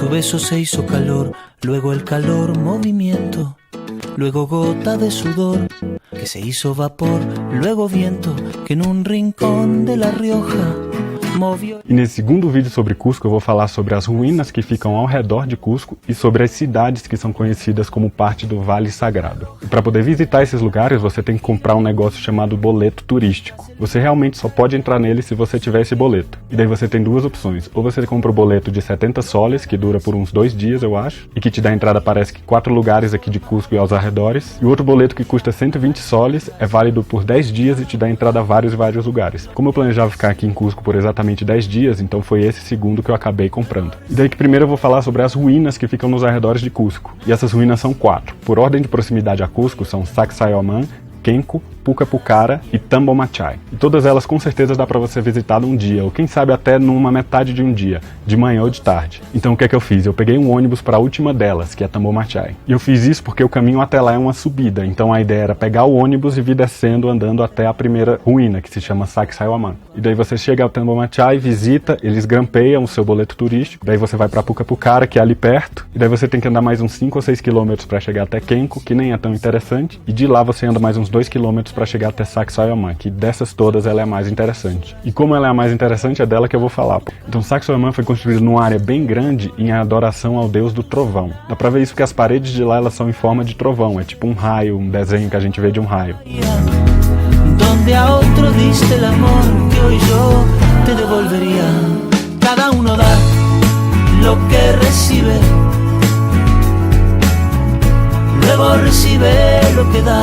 tu beso se hizo calor, luego el calor movimiento, luego gota de sudor que se hizo vapor, luego viento que en un rincón de La Rioja movió. E nesse segundo vídeo sobre Cusco eu vou falar sobre as ruínas que ficam ao redor de Cusco e sobre as cidades que são conhecidas como parte do Vale Sagrado. E para poder visitar esses lugares você tem que comprar um negócio chamado boleto turístico. Você realmente só pode entrar nele se você tiver esse boleto. E daí você tem duas opções. Ou você compra o boleto de 70 soles, que dura por uns 2 dias eu acho, e que te dá entrada parece que 4 lugares aqui de Cusco e aos arredores. E outro boleto que custa 120 soles, é válido por 10 dias e te dá entrada a vários lugares. Como eu planejava ficar aqui em Cusco por exatamente 10 dias, então foi esse segundo que eu acabei comprando. E daí que primeiro eu vou falar sobre as ruínas que ficam nos arredores de Cusco. E essas ruínas são 4. Por ordem de proximidade a Cusco são Sacsayhuamán, Kenko, Pucapucara e Tambomachai. E todas elas com certeza dá pra você visitar num dia, ou quem sabe até numa metade de um dia, de manhã ou de tarde. Então o que é que eu fiz? Eu peguei um ônibus para a última delas, que é Tambomachai. E eu fiz isso porque o caminho até lá é uma subida, então a ideia era pegar o ônibus e vir descendo, andando até a primeira ruína, que se chama Sacsayhuamán. E daí você chega ao Tambomachai, visita, eles grampeiam o seu boleto turístico, daí você vai pra Pucapucara, que é ali perto, e daí você tem que andar mais uns 5 ou 6 quilômetros para chegar até Kenko, que nem é tão interessante, e de lá você anda mais uns 2 quilômetros para chegar até Sacsayhuamán, que dessas todas ela é a mais interessante. E como ela é a mais interessante, é dela que eu vou falar. Então Sacsayhuamán foi construído numa área bem grande em adoração ao deus do trovão. Dá pra ver isso porque as paredes de lá elas são em forma de trovão, é tipo um raio, um desenho que a gente vê de um raio. Donde a otro diste el amor que hoy yo te devolvería. Cada uno da lo que recibe, luego recibe lo que da.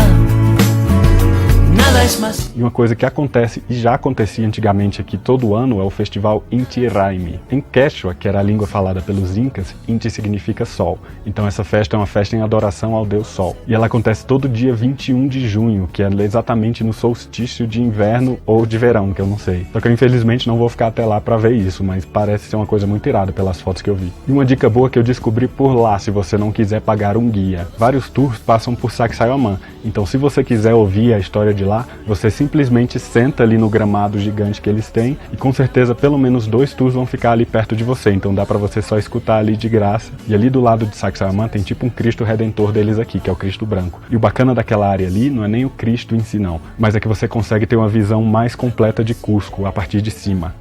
E uma coisa que acontece e já acontecia antigamente aqui todo ano é o festival Inti Raymi. Em Quechua, que era a língua falada pelos incas, Inti significa sol. Então essa festa é uma festa em adoração ao deus sol. E ela acontece todo dia 21 de junho, que é exatamente no solstício de inverno ou de verão, que eu não sei. Só que eu infelizmente não vou ficar até lá pra ver isso, mas parece ser uma coisa muito irada pelas fotos que eu vi. E uma dica boa que eu descobri por lá, se você não quiser pagar um guia. Vários tours passam por Sacsayhuamán, então se você quiser ouvir a história de lá, você simplesmente senta ali no gramado gigante que eles têm e com certeza pelo menos 2 tours vão ficar ali perto de você, então dá pra você só escutar ali de graça. E ali do lado de Sacsayhuamán tem tipo um Cristo Redentor deles aqui, que é o Cristo branco. E o bacana daquela área ali não é nem o Cristo em si não, mas é que você consegue ter uma visão mais completa de Cusco a partir de cima.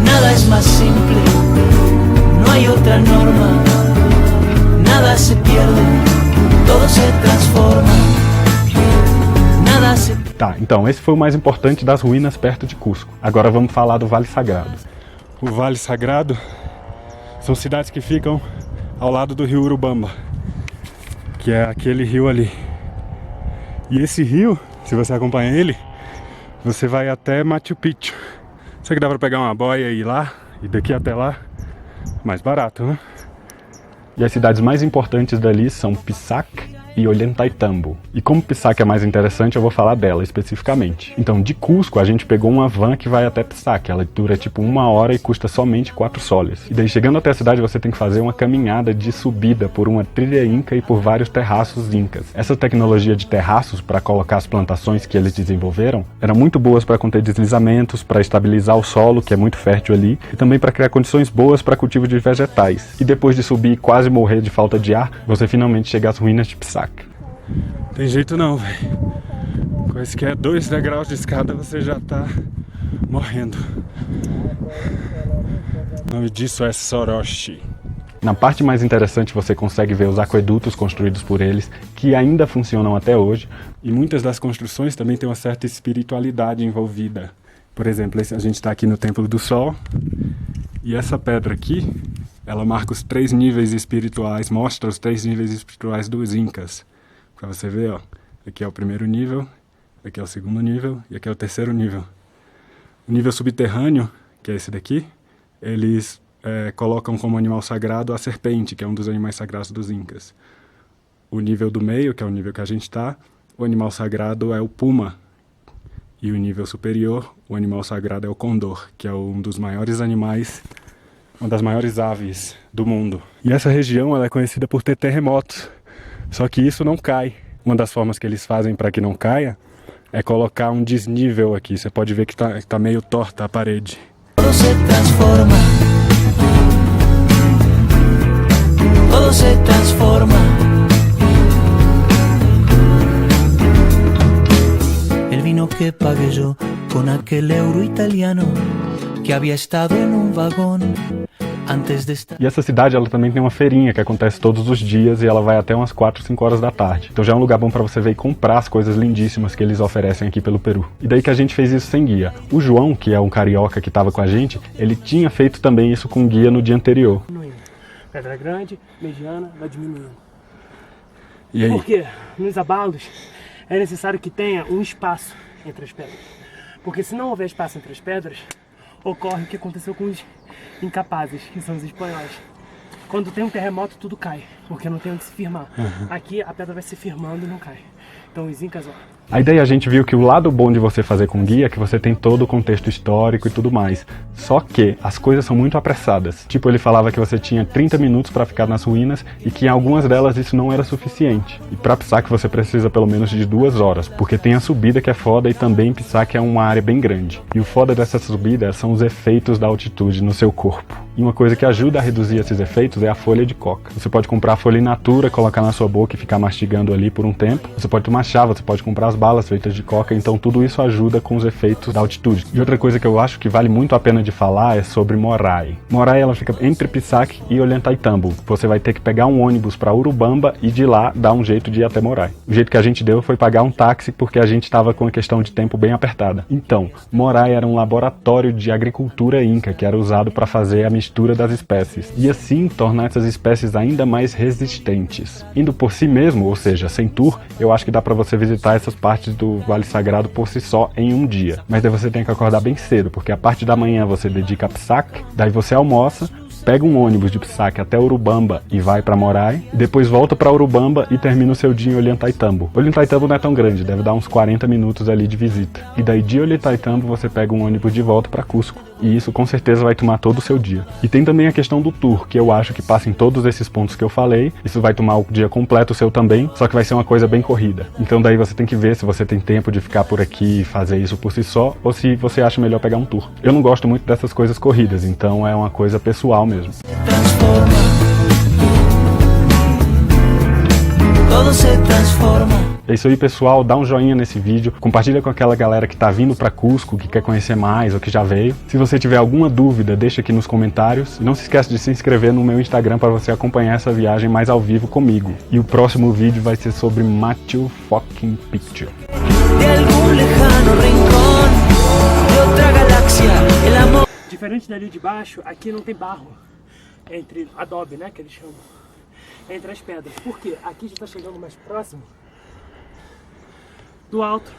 Nada es más simple, no hay otra norma, nada se pierde, todo se transforma. Tá, então esse foi o mais importante das ruínas perto de Cusco. Agora vamos falar do Vale Sagrado. O Vale Sagrado são cidades que ficam ao lado do rio Urubamba, que é aquele rio ali. E esse rio, se você acompanha ele, você vai até Machu Picchu. Será que dá pra pegar uma boia e ir lá? E daqui até lá? Mais barato, né? E as cidades mais importantes dali são Pisac e Ollantaytambo. E como Pisac é mais interessante, eu vou falar dela especificamente. Então, de Cusco, a gente pegou uma van que vai até Pisac. Ela dura tipo 1 hora e custa somente 4 soles. E daí, chegando até a cidade, você tem que fazer uma caminhada de subida por uma trilha inca e por vários terraços incas. Essa tecnologia de terraços para colocar as plantações que eles desenvolveram eram muito boas para conter deslizamentos, para estabilizar o solo, que é muito fértil ali, e também para criar condições boas para cultivo de vegetais. E depois de subir e quase morrer de falta de ar, você finalmente chega às ruínas de Pisac. Tem jeito não, velho. Com esse que é 2 degraus de escada, você já tá morrendo. O nome disso é Soroshi. Na parte mais interessante você consegue ver os aquedutos construídos por eles, que ainda funcionam até hoje, e muitas das construções também têm uma certa espiritualidade envolvida. Por exemplo, a gente está aqui no Templo do Sol, e essa pedra aqui, ela marca os 3 níveis espirituais, mostra os 3 níveis espirituais dos Incas. Pra você ver, ó, aqui é o primeiro nível, aqui é o segundo nível e aqui é o terceiro nível. O nível subterrâneo, que é esse daqui, eles colocam como animal sagrado a serpente, que é um dos animais sagrados dos Incas. O nível do meio, que é o nível que a gente está, o animal sagrado é o puma. E o nível superior, o animal sagrado é o condor, que é um dos maiores animais, uma das maiores aves do mundo. E essa região ela é conhecida por ter terremotos. Só que isso não cai. Uma das formas que eles fazem para que não caia é colocar um desnível aqui. Você pode ver que tá meio torta a parede. Todo se transforma. todo se transforma. El vino que pagué yo con aquel euro italiano que había estado en un vagón antes de estar. E essa cidade ela também tem uma feirinha que acontece todos os dias e ela vai até umas 4, 5 horas da tarde. Então já é um lugar bom para você ver e comprar as coisas lindíssimas que eles oferecem aqui pelo Peru. E daí que a gente fez isso sem guia. O João, que é um carioca que estava com a gente, ele tinha feito também isso com guia no dia anterior. Pedra grande, mediana, vai diminuindo. E aí? Porque nos abalos é necessário que tenha um espaço entre as pedras. Porque se não houver espaço entre as pedras, ocorre o que aconteceu com os incapazes, que são os espanhóis. Quando tem um terremoto, tudo cai, porque não tem onde se firmar. Aqui a pedra vai se firmando e não cai. Então os incas, ó. Aí daí a gente viu que o lado bom de você fazer com guia é que você tem todo o contexto histórico e tudo mais. Só que as coisas são muito apressadas. Tipo, ele falava que você tinha 30 minutos para ficar nas ruínas e que em algumas delas isso não era suficiente. E para Pisac você precisa pelo menos de 2 horas, porque tem a subida que é foda e também Pisac é uma área bem grande. E o foda dessa subida são os efeitos da altitude no seu corpo. E uma coisa que ajuda a reduzir esses efeitos é a folha de coca. Você pode comprar a folha in natura, colocar na sua boca e ficar mastigando ali por um tempo. Você pode tomar chá, você pode comprar as balas feitas de coca, então tudo isso ajuda com os efeitos da altitude. E outra coisa que eu acho que vale muito a pena de falar é sobre Morai. Morai ela fica entre Pisac e Ollantaytambo. Você vai ter que pegar um ônibus para Urubamba e de lá dar um jeito de ir até Morai. O jeito que a gente deu foi pagar um táxi porque a gente estava com a questão de tempo bem apertada. Então, Morai era um laboratório de agricultura inca que era usado para fazer a mistura das espécies e assim tornar essas espécies ainda mais resistentes. Indo por si mesmo, ou seja, sem tour, eu acho que dá para você visitar essas partes do Vale Sagrado por si só em um dia. Mas daí você tem que acordar bem cedo, porque a parte da manhã você dedica a Pisac, daí você almoça, pega um ônibus de Pisac até Urubamba e vai para Morai, e depois volta para Urubamba e termina o seu dia em Ollantaytambo. Ollantaytambo não é tão grande, deve dar uns 40 minutos ali de visita. E daí de Ollantaytambo você pega um ônibus de volta para Cusco. E isso com certeza vai tomar todo o seu dia. E tem também a questão do tour, que eu acho que passa em todos esses pontos que eu falei. Isso vai tomar o dia completo o seu também, só que vai ser uma coisa bem corrida. Então daí você tem que ver se você tem tempo de ficar por aqui e fazer isso por si só, ou se você acha melhor pegar um tour. Eu não gosto muito dessas coisas corridas, então é uma coisa pessoal mesmo. Transforma. Todo se transforma. É isso aí, pessoal, dá um joinha nesse vídeo, compartilha com aquela galera que tá vindo para Cusco, que quer conhecer mais ou que já veio. Se você tiver alguma dúvida, deixa aqui nos comentários. E não se esqueça de se inscrever no meu Instagram para você acompanhar essa viagem mais ao vivo comigo. E o próximo vídeo vai ser sobre Machu fucking Picchu. De algún lejano rincón de otra galáxia, el amor. Diferente dali de baixo, aqui não tem barro entre adobe, né, que eles chamam, entre as pedras. Por quê? Aqui já está chegando mais próximo do alto,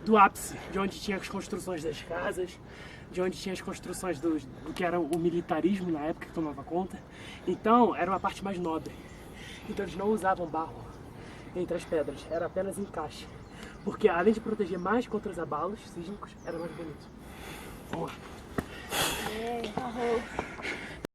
do ápice, de onde tinha as construções das casas, de onde tinha as construções do que era o militarismo na época que tomava conta. Então era uma parte mais nobre. Então eles não usavam barro entre as pedras, era apenas encaixe. Porque além de proteger mais contra os abalos sísmicos, era mais bonito. Vamos lá.